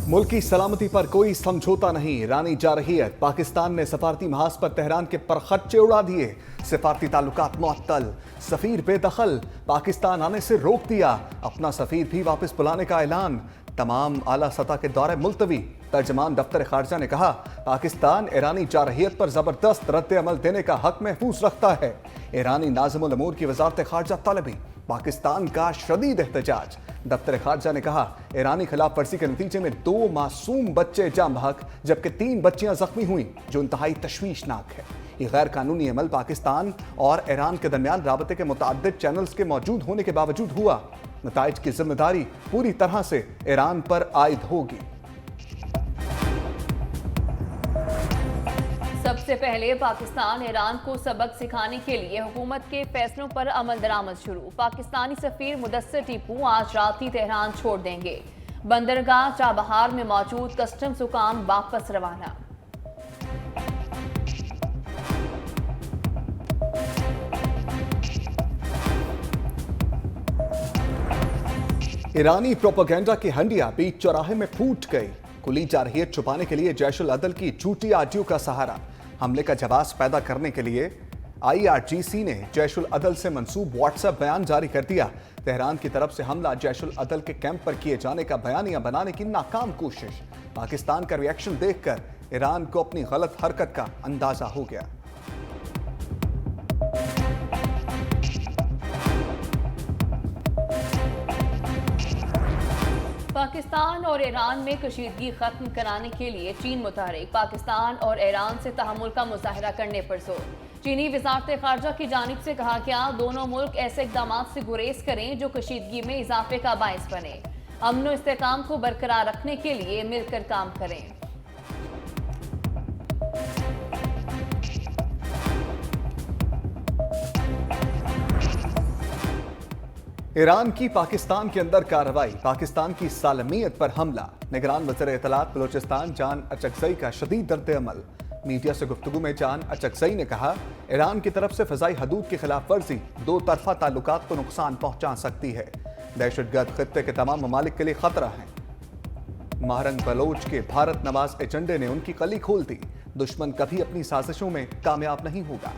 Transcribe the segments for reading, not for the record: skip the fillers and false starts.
मुल्क की सलामती पर कोई समझौता नहीं, ईरानी जारहियत। पाकिस्तान ने सफारती महाज पर तेहरान के परखच्चे उड़ा दिए। सफारती ताल्लुकात मुअत्तल, सफीर बेदखल, पाकिस्तान आने से रोक दिया। अपना सफीर भी वापस बुलाने का ऐलान। तमाम आला सतह के दौरे मुलतवी। तर्जमान दफ्तर खारजा ने कहा, पाकिस्तान ईरानी जारहियत पर जबरदस्त रद्द अमल देने का हक महफूज रखता है। ईरानी नाज़िमुल अमूर की वजारत खारजा तलबी, पाकिस्तान का शदीद एहतजाज। दफ्तर खारजा ने कहा, ईरानी खिलाफ वर्जी के नतीजे में 2 मासूम बच्चे जाम बहक जबकि 3 बच्चियां जख्मी हुई, जो इंतहाई तशवीशनाक है। ये गैर कानूनी अमल पाकिस्तान और ईरान के दरमियान राबते के मुतअद्दिद चैनल्स के मौजूद होने के बावजूद हुआ। नताइज की जिम्मेदारी पूरी तरह से ईरान पर आयद होगी। सबसे पहले पाकिस्तान ईरान को सबक सिखाने के लिए हुकूमत के फैसलों पर अमल दरामद शुरू। पाकिस्तानी सफीर मुदस्सिर टीपू आज रात ही तेहरान छोड़ देंगे। बंदरगाह चाबहार में मौजूद कस्टम्स हुकाम वापस रवाना। ईरानी प्रोपेगेंडा की हंडिया बीच चौराहे में फूट गई। कुली जारहियत छुपाने के लिए जैश उल अदल की झूठी आरटीओ का सहारा। हमले का जवाब पैदा करने के लिए IRGC ने जैश उल अदल से मंसूब व्हाट्सएप बयान जारी कर दिया। तेहरान की तरफ से हमला जैश उल अदल के कैंप पर किए जाने का बयानिया बनाने की नाकाम कोशिश। पाकिस्तान का रिएक्शन देखकर ईरान को अपनी गलत हरकत का अंदाजा हो गया। पाकिस्तान और ईरान में कशीदगी खत्म कराने के लिए चीन मुतहरिक। पाकिस्तान और ईरान से तहम्मुल का मुजाहरा करने पर जोर। चीनी वजारत खारजा की जानिब से कहा गया, दोनों मुल्क ऐसे इकदाम से गुरेज करें जो कशीदगी में इजाफे का बायस बने। अमन और इस्तेहकाम को बरकरार रखने के लिए मिलकर काम करें। ईरान की पाकिस्तान के अंदर कार्रवाई, पाकिस्तान की सालमियत पर हमला। निगरान वज़ीर इत्तलात बलोचिस्तान जान अचकज़ई का शदीद रद्द अमल। मीडिया से गुफ्तगू में जान अचकज़ई ने कहा, ईरान की तरफ से फ़ज़ाई हदूद की खिलाफ वर्जी 2 तरफ़ा ताल्लुकात को नुकसान पहुंचा सकती है। दहशतगर्द खित्ते के तमाम ममालिक के लिए खतरा है। महरंग बलोच के भारत नवाज एजेंडे ने उनकी कली खोल दी। दुश्मन कभी अपनी साजिशों में कामयाब नहीं होगा।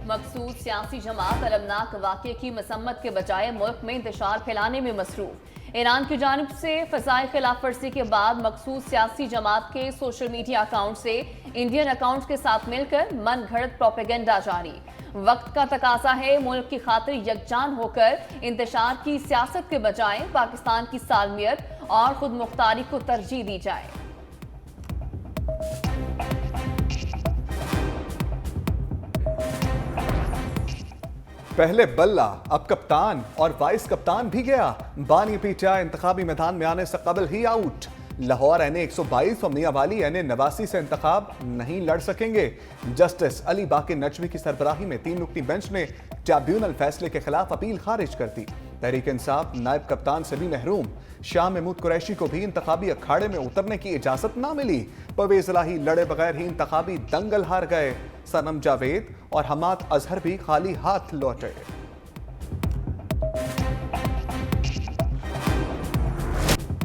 मखसूस सियासी जमात अलमनाक वाक़े की मसम्मत के बजाय मुल्क में इंतशार फैलाने में मसरूफ। ईरान की जानिब से फ़ज़ाई खिलाफ वर्जी के बाद मखसूस सियासी जमात के सोशल मीडिया अकाउंट से इंडियन अकाउंट्स के साथ मिलकर मन घड़त प्रोपेगेंडा जारी। वक्त का तकाजा है मुल्क की खातिर यकजान होकर इंतशार की सियासत के बजाय पाकिस्तान की सालमियत और खुद मुख्तारी को तरजीह दी जाए। पहले बल्ला, अब कप्तान और वाइस कप्तान भी गया। बानी पीटीआई इंतखाबी मैदान में आने से कबल ही आउट। लाहौर NA 122 और मियांवाली NA 89 से इंतखाब नहीं लड़ सकेंगे। जस्टिस अली बाकी नजमी की सरबराही में 3 रुकनी बेंच ने ट्रिब्यूनल फैसले के खिलाफ अपील खारिज कर दी। तहरीक इंसाफ नायब कप्तान से भी महरूम। शाह महमूद कुरैशी को भी इंतखाबी अखाड़े में उतरने की इजाजत ना मिली। परवेज इलाही लड़े बगैर ही इंतखाबी दंगल हार गए। सनम जावेद और हमाद अजहर भी खाली हाथ लौटे।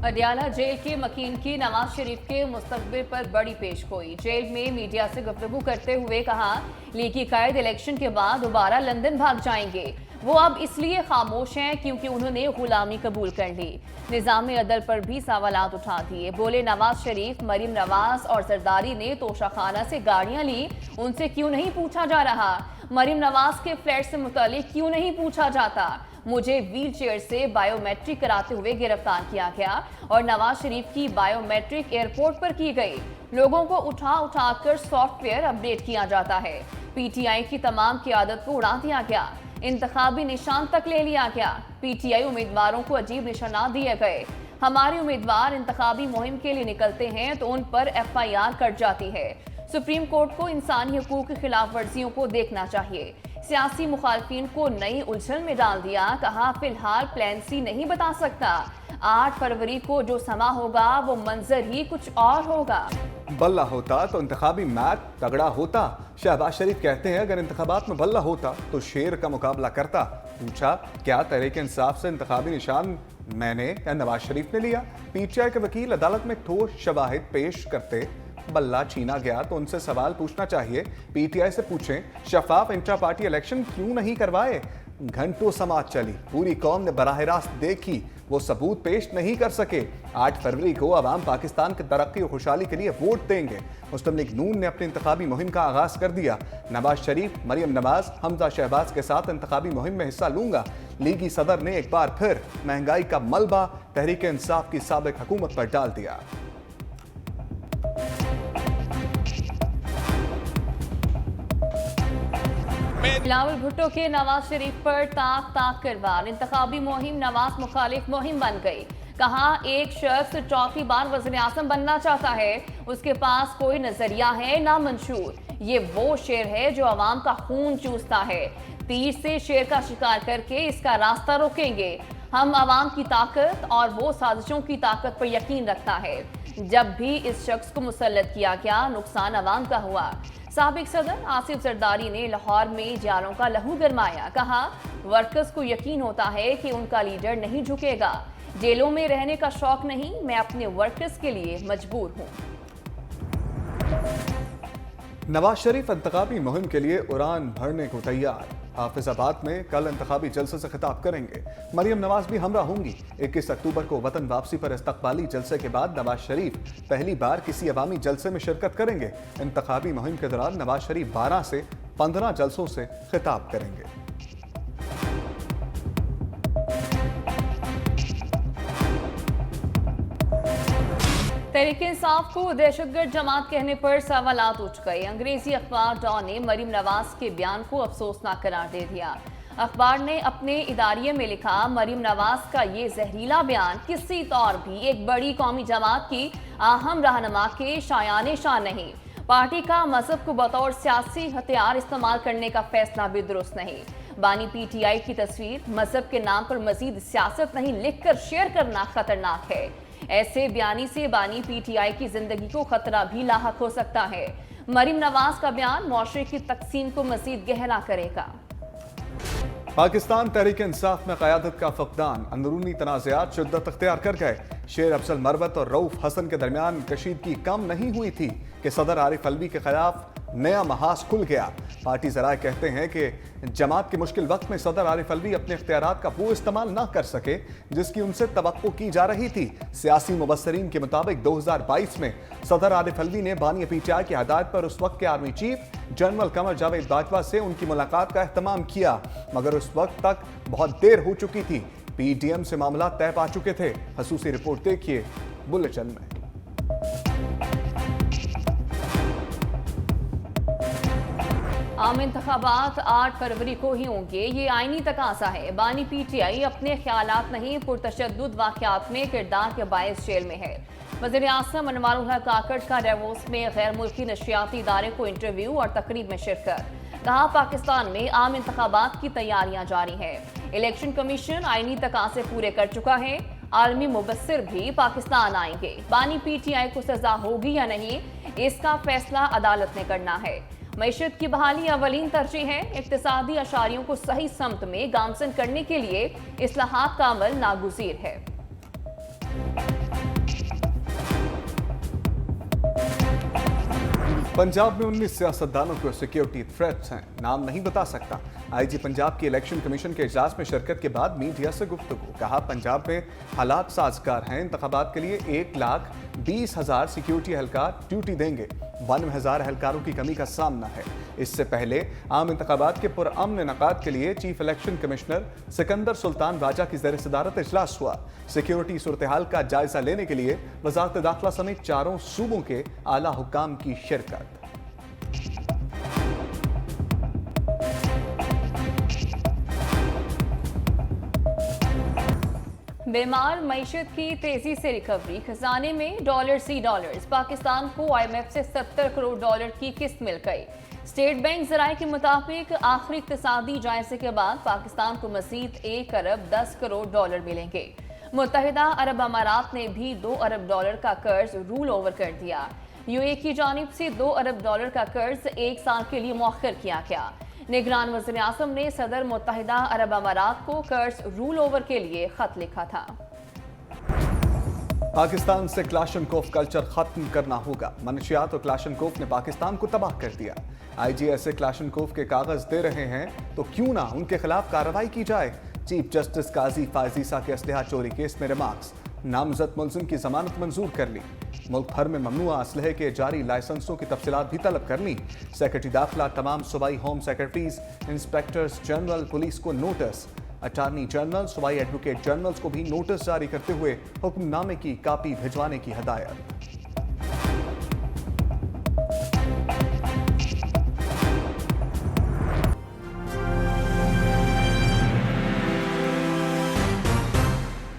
अडियाला जेल के मकीन की नवाज शरीफ के मुस्तकबिल पर बड़ी पेशगोई। जेल में मीडिया से गुफ्तगू करते हुए कहा, लीगी कायद इलेक्शन के बाद दोबारा लंदन भाग जाएंगे। वो अब इसलिए खामोश हैं क्योंकि उन्होंने गुलामी कबूल कर ली। निज़ाम अदल पर भी सवालात उठा दिए। बोले, नवाज शरीफ, मरीम नवाज और जरदारी ने तोशाखाना से गाड़ियां ली, उनसे क्यों नहीं पूछा जा रहा? मरीम नवाज के फ्लैट से मुतालिक क्यों नहीं पूछा जाता? मुझे व्हील चेयर से बायोमेट्रिक कराते हुए गिरफ्तार किया गया और नवाज शरीफ की बायोमेट्रिक एयरपोर्ट पर की गई। लोगों को उठा उठाकर सॉफ्टवेयर अपडेट किया जाता है। PTI की तमाम क़यादत को उड़ा दिया गया। इंतखाबी निशान तक ले लिया गया। PTI उम्मीदवारों को अजीब निशानात दिए गए। हमारे उम्मीदवार इंतखाबी मुहिम के लिए निकलते हैं तो उन पर FIR कट जाती है। सुप्रीम कोर्ट को इंसानी हकूक की खिलाफ वर्जियों को देखना चाहिए। सियासी मुखालफिन को नई उलझन में डाल दिया। कहा, फिलहाल प्लान C नहीं बता सकता। 8 फरवरी को जो समा होगा वो मंजर ही कुछ और होगा। बल्ला होता तो इंतखाबी मैच तगड़ा होता। शहबाज शरीफ कहते हैं, अगर इंतखाबात में बल्ला होता तो शेर का मुकाबला करता। पूछा, क्या तहरीक इंसाफ से इंतखाबी निशान मैंने या नवाज शरीफ ने लिया? पीटीआई के वकील अदालत में ठोस शवाहिद पेश करते बल्ला छीना गया तो उनसे सवाल पूछना चाहिए। पीटीआई से पूछें, शफाफ इंट्रा पार्टी इलेक्शन क्यों नहीं करवाए? घंटों समाज चली, पूरी कौम ने बराह रास्त देखी, वो सबूत पेश नहीं कर सके। 8 फरवरी को अवाम पाकिस्तान की तरक्की और खुशहाली के लिए वोट देंगे। मुस्लिम लीग नून ने अपनी इंतखाबी मुहिम का आगाज कर दिया। नवाज शरीफ, मरियम नवाज, हमजा शहबाज के साथ इंतखाबी मुहिम में हिस्सा लूंगा। लीगी सदर ने एक बार फिर महंगाई का मलबा तहरीक इंसाफ की साबिक हुकूमत पर डाल दिया। बिलावल भुट्टो के नवाज शरीफ पर ताक ताक कर वार, इंतखाबी मुहिम नवाज मुखालिफ मुहिम बन गई। कहा, एक शख्स चौथी बार वज़ीर-ए-आज़म बनना चाहता है, उसके पास कोई नजरिया है ना मंशूर। ये वो शेर है जो अवाम का खून चूसता है। तीर से शेर का शिकार करके इसका रास्ता रोकेंगे। हम अवाम की ताकत और वो साजिशों की ताकत पर यकीन रखता है। जब भी इस शख्स को मुसल्लत किया गया, नुकसान अवाम का हुआ। साबिक सदर आसिफ जरदारी ने लाहौर में जालों का लहू गरमाया। कहा, वर्कर्स को यकीन होता है कि उनका लीडर नहीं झुकेगा। जेलों में रहने का शौक नहीं, मैं अपने वर्कर्स के लिए मजबूर हूं। नवाज शरीफ इंतखाबी मुहिम के लिए उड़ान भरने को तैयार। हाफिजाबाद में कल इंतखाबी जलसे से खिताब करेंगे। मरियम नवाज भी हमरा होंगी। 21 अक्टूबर को वतन वापसी पर इस्तकबाली जलसे के बाद नवाज शरीफ पहली बार किसी अवामी जलसे में शिरकत करेंगे। इंतखाबी मुहिम के दौरान नवाज शरीफ 12 से 15 जलसों से खिताब करेंगे। तहरीक इंसाफ को दहशतगर्द जमात कहने पर सवालात उठ गए। अंग्रेजी अखबार डॉन ने मरियम नवाज के बयान को अफसोसनाक करार दे दिया। अखबार ने अपने इदारिये में लिखा, मरियम नवाज का ये जहरीला बयान किसी तौर भी एक बड़ी कौमी जमात की अहम रहनुमा के शायाने शान नहीं। पार्टी का मजहब को बतौर सियासी हथियार इस्तेमाल करने का फैसला भी दुरुस्त नहीं। बानी पीटीआई की तस्वीर मजहब के नाम पर मजीद सियासत नहीं लिखकर शेयर करना खतरनाक है। ऐसे बयानी से बानी पीटीआई की जिंदगी को खतरा भी लाहक हो सकता है। मरियम नवाज का बयान मुआशरे की तकसीम को मजीद गहरा करेगा। पाकिस्तान तहरीक इंसाफ में क़यादत का फक़दान, अंदरूनी तनाज़ात शिद्दत अख्तियार कर गए। शेर अफजल मरवत और रऊफ हसन के दरमियान कशीदगी कम नहीं हुई थी कि सदर आरिफ अलवी के खिलाफ नया महाज खुल गया। पार्टी ज़राए कहते हैं कि जमात के मुश्किल वक्त में सदर आरिफ अलवी अपने इख्तियारात का वो इस्तेमाल ना कर सके जिसकी उनसे तवक्को की जा रही थी। सियासी मुबस्सरीन के मुताबिक 2022 में सदर आरिफ अलवी ने बानी पीटीआई की हदायत पर उस वक्त के army chief general Qamar Javed Bajwa से उनकी मुलाकात का एहतमाम किया, मगर उस वक्त तक बहुत देर हो चुकी थी। पीडीएम से मामला तय पा चुके थे। खसूसी रिपोर्ट देखिए बुलेटिन में। आम इंतखाबात 8 फरवरी को ही होंगे, ये आईनी तकाजा है। बानी पीटीआई अपने ख्यालात नहीं पुरतशद्दुद वाक़यात में किरदार के बायस जेल में है। वज़ीर-ए-आज़म अनवारुल हक काकड़ का डेवोस में गैर मुल्की नशियाती इदारे को इंटरव्यू और तकरीब में शिरकत। कहा, पाकिस्तान में आम इंतखाबात की तैयारियां जारी हैं। इलेक्शन कमीशन आईनी तकाजे पूरे कर चुका है। आलमी मुबस्सिर भी पाकिस्तान आएंगे। बानी पीटीआई को सजा होगी या नहीं, इसका फैसला अदालत ने करना है। मईशत की बहाली अवलीन तरजीह है। इक्तिसादी अशारियों को सही समत में गामजन करने के लिए इस्लाहात का अमल नागुज़ीर है। पंजाब में 19 सियासतदानों को सिक्योरिटी थ्रेट्स हैं, नाम नहीं बता सकता। आईजी पंजाब की इलेक्शन कमीशन के इजलास में शिरकत के बाद मीडिया से गुफ्तगू। कहा, पंजाब में हालात साजगार हैं। इंतखाबात के लिए 1,20,000 सिक्योरिटी एहलकार ड्यूटी देंगे। 92,000 एहलकारों की कमी का सामना है। इससे पहले आम इंतखाबात के पुरअमन इनेकाद के लिए chief election commissioner Sikandar Sultan Raja की ज़ेर सदारत इजलास हुआ। सिक्योरिटी सूरत हाल का जायजा लेने के लिए वजारत दाखिला समेत 4 सूबों के आला हुक्काम की शिरकत। बेमार मईशत की तेजी से रिकवरी, खजाने में डॉलर सी डॉलर्स। पाकिस्तान को IMF से 70 करोड़ डॉलर की किस्त मिल गई। स्टेट बैंक जराये के मुताबिक आखिरी इक्तिसादी जायजे के बाद पाकिस्तान को मजीद 1 अरब 10 करोड़ डॉलर मिलेंगे। मुत्तहिदा अरब अमारात ने भी 2 अरब डॉलर का कर्ज रूल ओवर कर दिया। UAE की जानिब से 2 अरब डॉलर का कर्ज 1 साल के लिए मौखर किया गया। निगरान वज़ीर आज़म ने सदर मुत्तहिदा अरब अमारात को कर्ज रूल ओवर के लिए खत लिखा था। पाकिस्तान से क्लाशनकोफ कल्चर खत्म करना होगा। मनशियात और क्लाशनकोफ ने पाकिस्तान को तबाह कर दिया। आईजीएसए क्लाशनकोफ के कागज दे रहे हैं तो क्यों ना उनके खिलाफ कार्रवाई की जाए। चीफ जस्टिस काजी फायजीसा के असलहा चोरी केस में रिमार्क्स। नामजद मुलजिम की जमानत मंजूर कर ली। मुल्क भर में ममनुआ असलहे के जारी लाइसेंसों की तफसीलात भी तलब कर ली। सेक्रेटरी दाखिला तमाम सूबाई home secretaries, inspectors general police को नोटिस। अटॉर्नी जनरल, सूबाई एडवोकेट जनरल्स को भी नोटिस जारी करते हुए हुक्मनामे की कापी भिजवाने की हदायत।